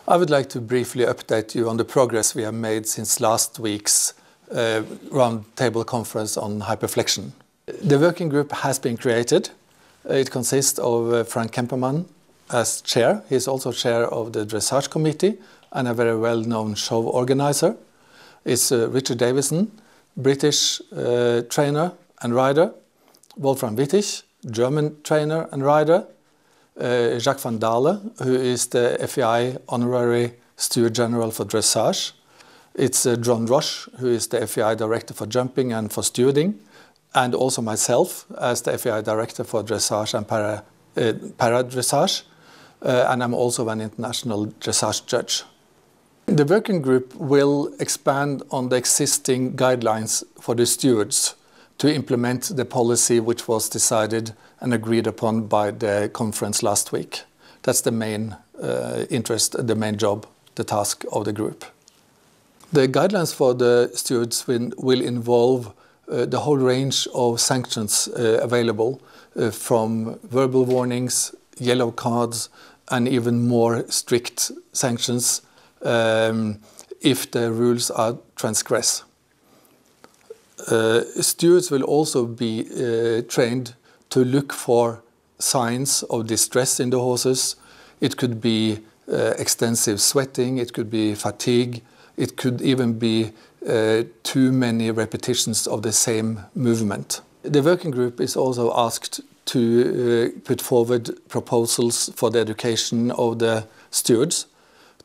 I would like to briefly update you on the progress we have made since last week's roundtable conference on hyperflection. The working group has been created. It consists of Frank Kemperman as chair. He is also chair of the dressage committee and a very well-known show organizer. It's Richard Davison, British trainer and rider, Wolfram Wittig, German trainer and rider, Jacques van Dale, who is the FEI Honorary Steward General for Dressage. It's John Roche, who is the FEI Director for Jumping and for Stewarding, and also myself as the FEI Director for Dressage and Para-Dressage, and I'm also an international dressage judge. The working group will expand on the existing guidelines for the stewards to implement the policy which was decided and agreed upon by the conference last week. That's the main interest, the main job, the task of the group. The guidelines for the stewards will involve the whole range of sanctions available, from verbal warnings, yellow cards, and even more strict sanctions if the rules are transgressed. Stewards will also be trained to look for signs of distress in the horses. It could be extensive sweating, it could be fatigue, it could even be too many repetitions of the same movement. The working group is also asked to put forward proposals for the education of the stewards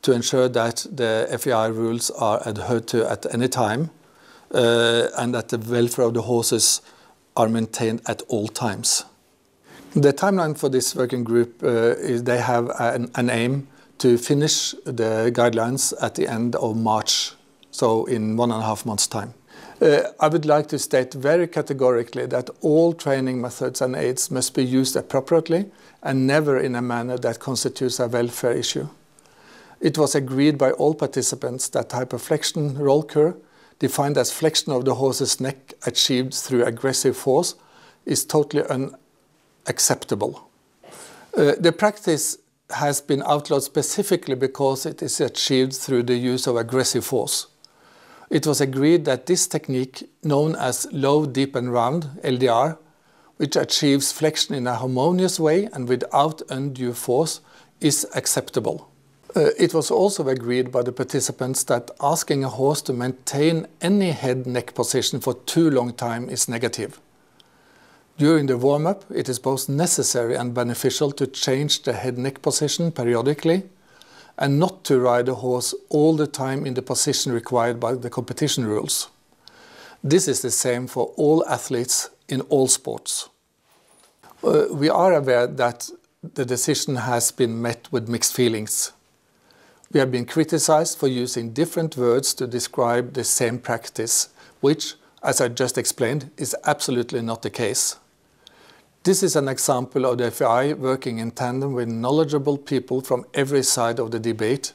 to ensure that the FEI rules are adhered to at any time, and that the welfare of the horses are maintained at all times. The timeline for this working group is they have an aim to finish the guidelines at the end of March, so in 1.5 months' time. I would like to state very categorically that all training methods and aids must be used appropriately and never in a manner that constitutes a welfare issue. It was agreed by all participants that hyperflexion roll cur, defined as flexion of the horse's neck achieved through aggressive force, is totally unacceptable. The practice has been outlawed specifically because it is achieved through the use of aggressive force. It was agreed that this technique, known as low, deep and round, LDR, which achieves flexion in a harmonious way and without undue force, is acceptable. It was also agreed by the participants that asking a horse to maintain any head-neck position for too long time is negative. During the warm-up, it is both necessary and beneficial to change the head-neck position periodically and not to ride a horse all the time in the position required by the competition rules. This is the same for all athletes in all sports. We are aware that the decision has been met with mixed feelings. We have been criticized for using different words to describe the same practice, which, as I just explained, is absolutely not the case. This is an example of the FEI working in tandem with knowledgeable people from every side of the debate,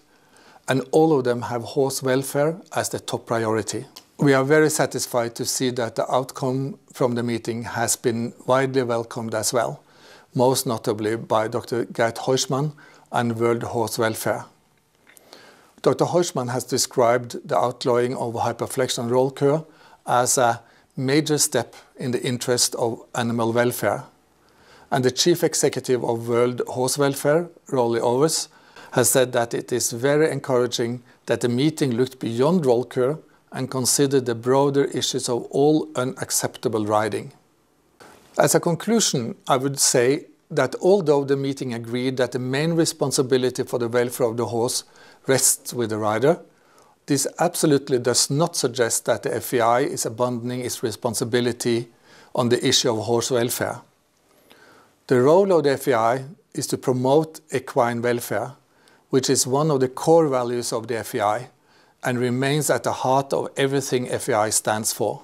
and all of them have horse welfare as the top priority. We are very satisfied to see that the outcome from the meeting has been widely welcomed as well, most notably by Dr. Gert Huysman and World Horse Welfare. Dr. Huysman has described the outlawing of hyperflexion roll cur as a major step in the interest of animal welfare. And the Chief Executive of World Horse Welfare, Rolly Owers, has said that it is very encouraging that the meeting looked beyond roll cur and considered the broader issues of all unacceptable riding. As a conclusion, I would say that although the meeting agreed that the main responsibility for the welfare of the horse rests with the rider, this absolutely does not suggest that the FEI is abandoning its responsibility on the issue of horse welfare. The role of the FEI is to promote equine welfare, which is one of the core values of the FEI and remains at the heart of everything FEI stands for.